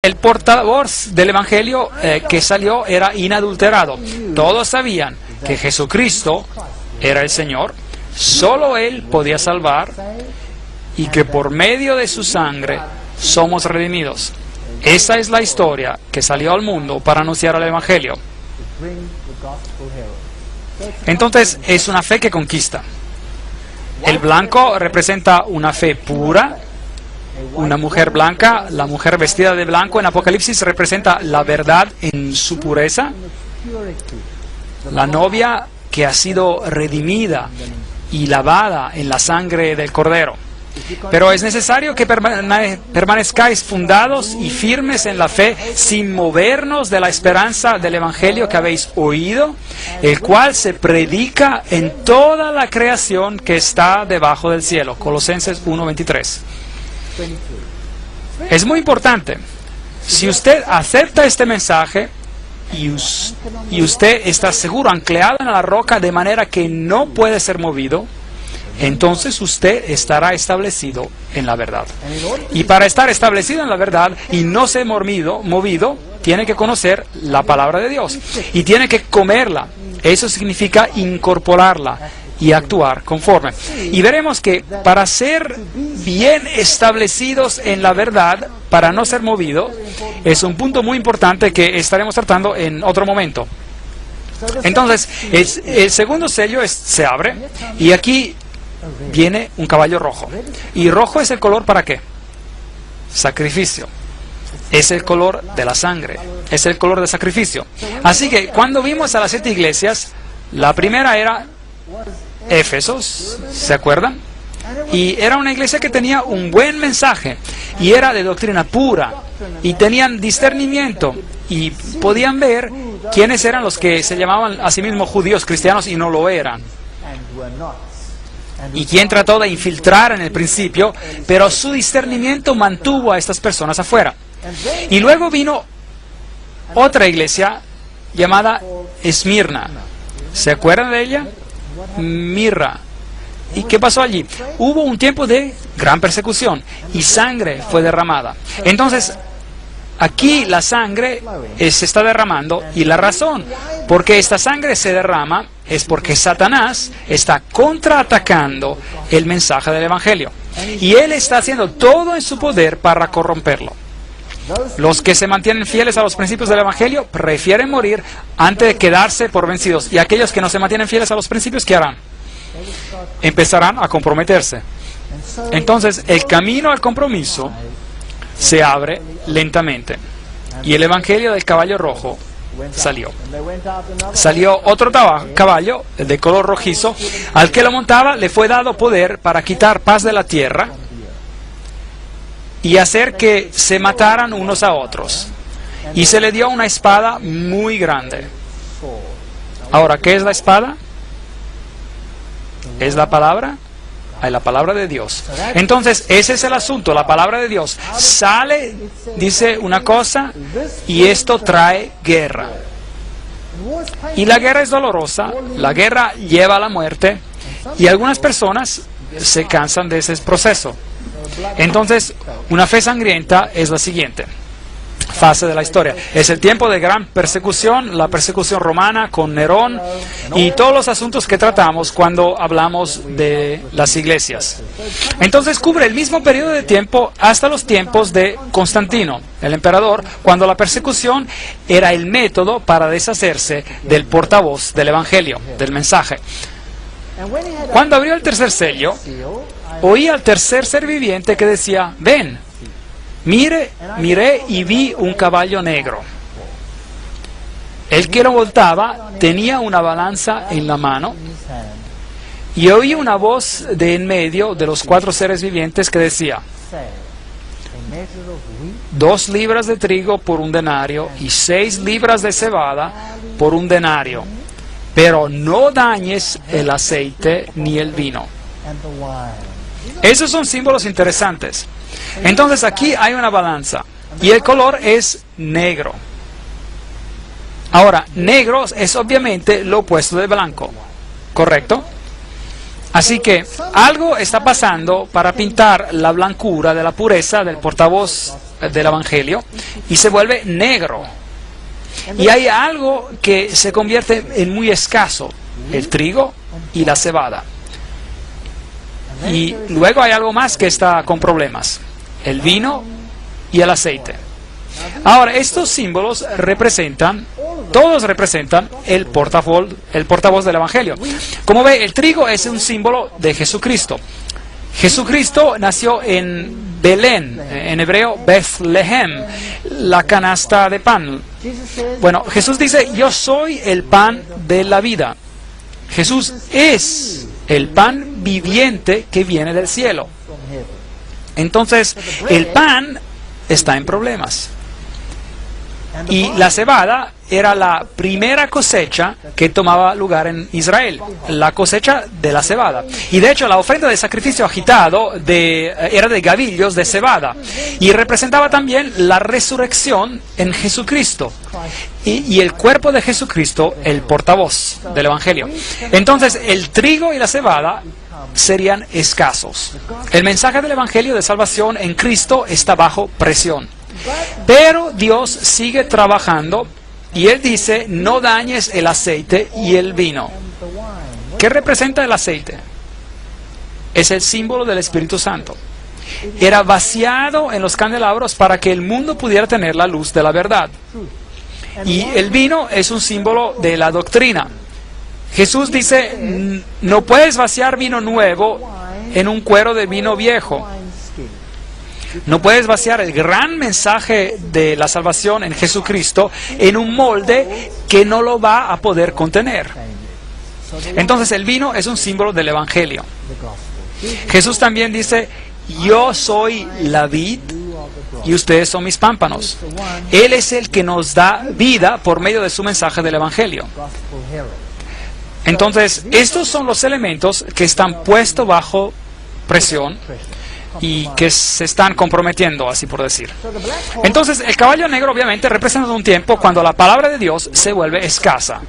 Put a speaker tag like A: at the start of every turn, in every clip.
A: El portavoz del Evangelio que salió era inadulterado. Todos sabían que Jesucristo era el Señor, solo Él podía salvar y que por medio de su sangre somos redimidos. Esa es la historia que salió al mundo para anunciar el Evangelio. Entonces es una fe que conquista. El blanco representa una fe pura. Una mujer blanca, la mujer vestida de blanco en Apocalipsis representa la verdad en su pureza. La novia que ha sido redimida y lavada en la sangre del Cordero. Pero es necesario que permanezcáis fundados y firmes en la fe, sin movernos de la esperanza del Evangelio que habéis oído, el cual se predica en toda la creación que está debajo del cielo. Colosenses 1:23. Es muy importante. Si usted acepta este mensaje y usted está seguro, anclado en la roca de manera que no puede ser movido, entonces usted estará establecido en la verdad. Y para estar establecido en la verdad y no ser movido, tiene que conocer la palabra de Dios y tiene que comerla. Eso significa incorporarla y actuar conforme. Y veremos que para ser bien establecidos en la verdad, para no ser movido, es un punto muy importante que estaremos tratando en otro momento. Entonces, el segundo sello se abre y aquí viene un caballo rojo. ¿Y rojo es el color para qué? Sacrificio. Es el color de la sangre. Es el color de sacrificio. Así que cuando vimos a las 7 iglesias, la primera era Éfesos, ¿se acuerdan? Y era una iglesia que tenía un buen mensaje y era de doctrina pura y tenían discernimiento y podían ver quiénes eran los que se llamaban a sí mismos judíos cristianos y no lo eran, y quién trató de infiltrar en el principio, pero su discernimiento mantuvo a estas personas afuera. Y luego vino otra iglesia llamada Esmirna. ¿Se acuerdan de ella? Mirra. ¿Y qué pasó allí? Hubo un tiempo de gran persecución y sangre fue derramada. Entonces, aquí la sangre se está derramando y la razón por qué esta sangre se derrama es porque Satanás está contraatacando el mensaje del Evangelio. Y él está haciendo todo en su poder para corromperlo. Los que se mantienen fieles a los principios del Evangelio prefieren morir antes de quedarse por vencidos. Y aquellos que no se mantienen fieles a los principios, ¿qué harán? Empezarán a comprometerse. Entonces, el camino al compromiso se abre lentamente. Y el Evangelio del caballo rojo salió. Salió otro caballo, el de color rojizo. Al que lo montaba le fue dado poder para quitar paz de la tierra y hacer que se mataran unos a otros. Y se le dio una espada muy grande. Ahora, ¿qué es la espada? ¿Es la palabra? Hay la palabra de Dios. Entonces, ese es el asunto, la palabra de Dios. Sale, dice una cosa, y esto trae guerra. Y la guerra es dolorosa, la guerra lleva a la muerte, y algunas personas se cansan de ese proceso. Entonces, una fe sangrienta es la siguiente fase de la historia. Es el tiempo de gran persecución, la persecución romana con Nerón y todos los asuntos que tratamos cuando hablamos de las iglesias. Entonces cubre el mismo periodo de tiempo hasta los tiempos de Constantino, el emperador, cuando la persecución era el método para deshacerse del portavoz del Evangelio, del mensaje. Cuando abrió el tercer sello, oí al tercer ser viviente que decía: ven, miré y vi un caballo negro. El que lo montaba tenía una balanza en la mano y oí una voz de en medio de los 4 seres vivientes que decía: 2 libras de trigo por 1 denario y 6 libras de cebada por 1 denario, pero no dañes el aceite ni el vino. Esos son símbolos interesantes. Entonces aquí hay una balanza y el color es negro. Ahora, negro es obviamente lo opuesto de blanco, ¿correcto? Así que algo está pasando para pintar la blancura de la pureza del portavoz del Evangelio y se vuelve negro. Y hay algo que se convierte en muy escaso, el trigo y la cebada. Y luego hay algo más que está con problemas, el vino y el aceite. Ahora, estos símbolos todos representan el portavoz del Evangelio. Como ve, el trigo es un símbolo de Jesucristo. Jesucristo nació en Belén, en hebreo Bethlehem, la canasta de pan. Bueno, Jesús dice, yo soy el pan de la vida. Jesús es el pan viviente que viene del cielo. Entonces, el pan está en problemas. Y la cebada era la primera cosecha que tomaba lugar en Israel, la cosecha de la cebada. Y de hecho la ofrenda de sacrificio agitado era de gavillos de cebada y representaba también la resurrección en Jesucristo y el cuerpo de Jesucristo, el portavoz del Evangelio. Entonces el trigo y la cebada serían escasos. El mensaje del Evangelio de salvación en Cristo está bajo presión. Pero Dios sigue trabajando y Él dice, no dañes el aceite y el vino. ¿Qué representa el aceite? Es el símbolo del Espíritu Santo. Era vaciado en los candelabros para que el mundo pudiera tener la luz de la verdad. Y el vino es un símbolo de la doctrina. Jesús dice, no puedes vaciar vino nuevo en un cuero de vino viejo. No puedes vaciar el gran mensaje de la salvación en Jesucristo en un molde que no lo va a poder contener. Entonces el vino es un símbolo del Evangelio. Jesús también dice, yo soy la vid y ustedes son mis pámpanos. Él es el que nos da vida por medio de su mensaje del Evangelio. Entonces, estos son los elementos que están puestos bajo presión y que se están comprometiendo, así por decir. Entonces, el caballo negro obviamente representa un tiempo cuando la palabra de Dios se vuelve escasa.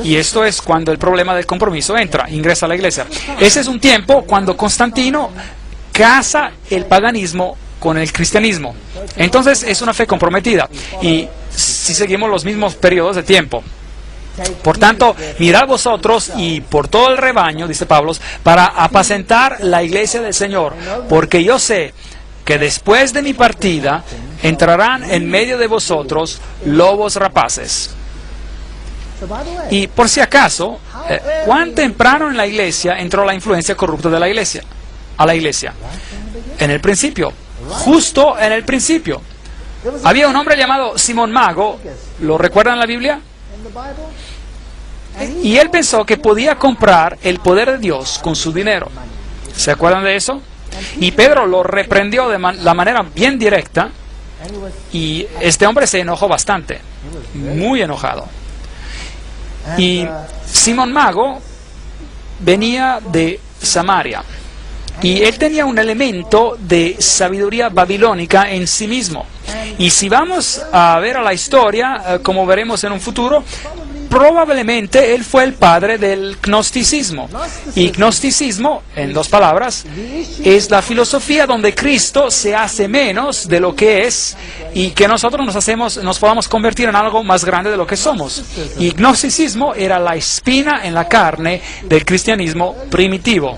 A: Y esto es cuando el problema del compromiso ingresa a la iglesia. Ese es un tiempo cuando Constantino casa el paganismo con el cristianismo. Entonces, es una fe comprometida. Y si seguimos los mismos periodos de tiempo. Por tanto, mirad vosotros y por todo el rebaño, dice Pablo, para apacentar la iglesia del Señor, porque yo sé que después de mi partida entrarán en medio de vosotros lobos rapaces. Y por si acaso, ¿cuán temprano en la iglesia entró la influencia corrupta de la iglesia? A la iglesia. En el principio, justo en el principio. Había un hombre llamado Simón Mago, ¿lo recuerdan en la Biblia? Y él pensó que podía comprar el poder de Dios con su dinero. ¿Se acuerdan de eso? Y Pedro lo reprendió de la manera bien directa y este hombre se enojó bastante, muy enojado. Y Simón Mago venía de Samaria y él tenía un elemento de sabiduría babilónica en sí mismo. Y si vamos a ver a la historia, como veremos en un futuro, probablemente él fue el padre del gnosticismo. Y gnosticismo, en dos palabras, es la filosofía donde Cristo se hace menos de lo que es y que nosotros nos podamos convertir en algo más grande de lo que somos. Y gnosticismo era la espina en la carne del cristianismo primitivo.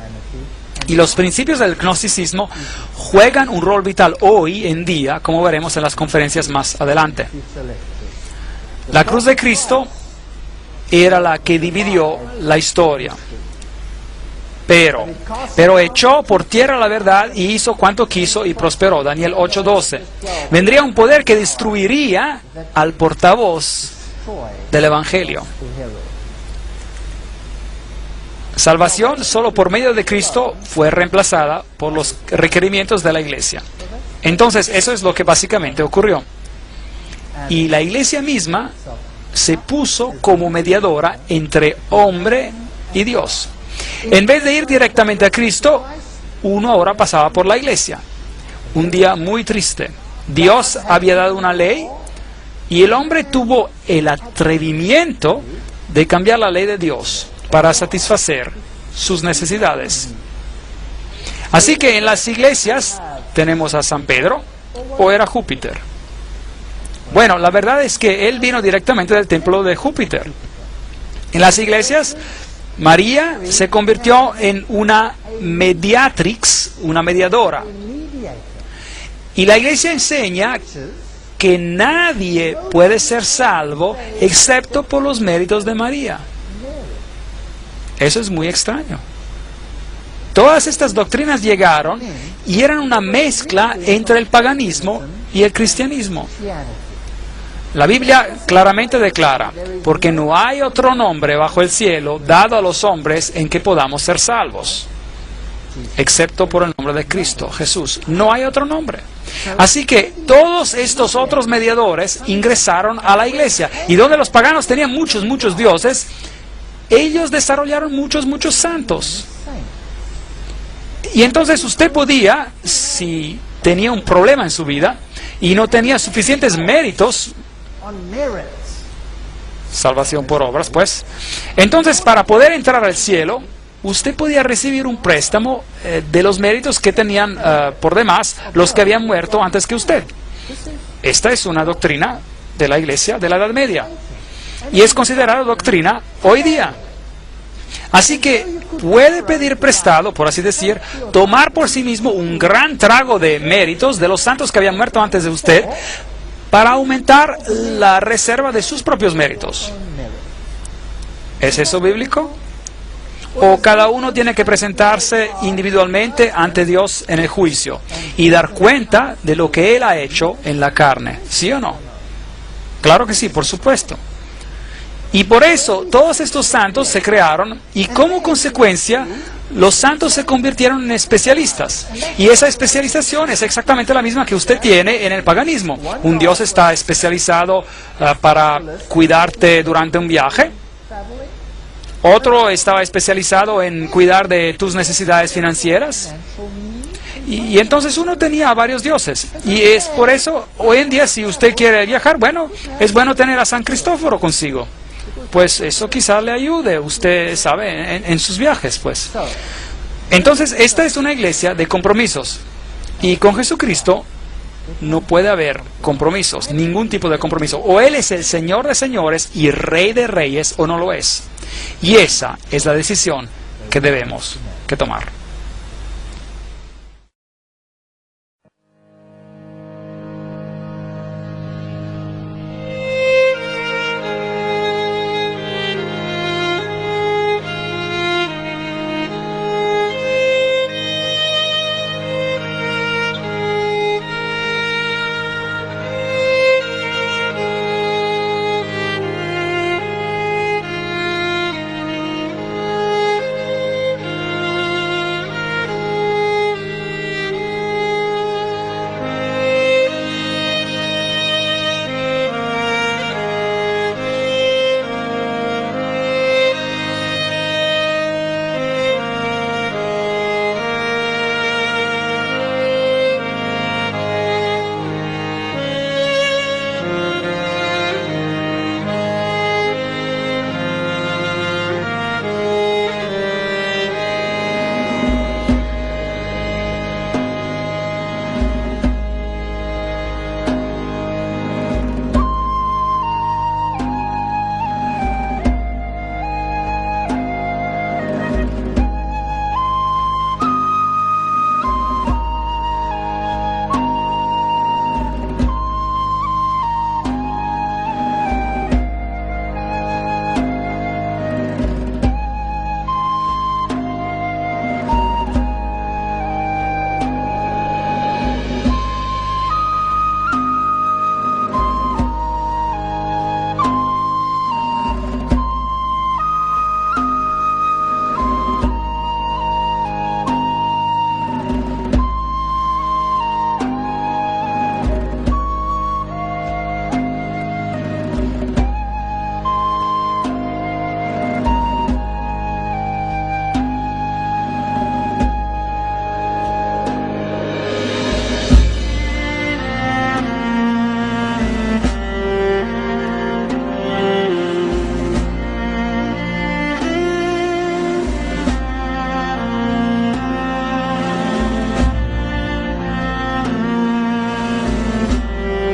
A: Y los principios del gnosticismo juegan un rol vital hoy en día, como veremos en las conferencias más adelante. La cruz de Cristo era la que dividió la historia. Pero echó por tierra la verdad y hizo cuanto quiso y prosperó. Daniel 8:12. Vendría un poder que destruiría al portavoz del Evangelio. Salvación solo por medio de Cristo fue reemplazada por los requerimientos de la iglesia. Entonces, eso es lo que básicamente ocurrió. Y la iglesia misma se puso como mediadora entre hombre y Dios. En vez de ir directamente a Cristo, uno ahora pasaba por la iglesia. Un día muy triste. Dios había dado una ley y el hombre tuvo el atrevimiento de cambiar la ley de Dios para satisfacer sus necesidades. Así que en las iglesias tenemos a San Pedro o era Júpiter? Bueno, la verdad es que él vino directamente del templo de Júpiter. En las iglesias, María se convirtió en una mediatrix, una mediadora. Y la iglesia enseña que nadie puede ser salvo excepto por los méritos de María. Eso es muy extraño. Todas estas doctrinas llegaron y eran una mezcla entre el paganismo y el cristianismo. La Biblia claramente declara, porque no hay otro nombre bajo el cielo dado a los hombres en que podamos ser salvos, excepto por el nombre de Cristo, Jesús. No hay otro nombre. Así que todos estos otros mediadores ingresaron a la iglesia. Y donde los paganos tenían muchos dioses, ellos desarrollaron muchos santos. Y entonces usted podía, si tenía un problema en su vida y no tenía suficientes méritos, salvación por obras, pues, entonces para poder entrar al cielo, usted podía recibir un préstamo de los méritos que tenían por demás los que habían muerto antes que usted. Esta es una doctrina de la iglesia de la Edad Media y es considerada doctrina hoy día. Así que puede pedir prestado, por así decir, tomar por sí mismo un gran trago de méritos de los santos que habían muerto antes de usted para aumentar la reserva de sus propios méritos. ¿Es eso bíblico? ¿O cada uno tiene que presentarse individualmente ante Dios en el juicio y dar cuenta de lo que Él ha hecho en la carne? ¿Sí o no? Claro que sí, por supuesto. Y por eso todos estos santos se crearon y como consecuencia los santos se convirtieron en especialistas. Y esa especialización es exactamente la misma que usted tiene en el paganismo. Un Dios está especializado para cuidarte durante un viaje. Otro estaba especializado en cuidar de tus necesidades financieras. Y entonces uno tenía varios dioses. Y es por eso, hoy en día, si usted quiere viajar, bueno, es bueno tener a San Cristóforo consigo. Pues eso quizá le ayude, usted sabe, en sus viajes, pues. Entonces, esta es una iglesia de compromisos. Y con Jesucristo no puede haber compromisos, ningún tipo de compromiso. O Él es el Señor de señores y Rey de reyes, o no lo es. Y esa es la decisión que debemos que tomar.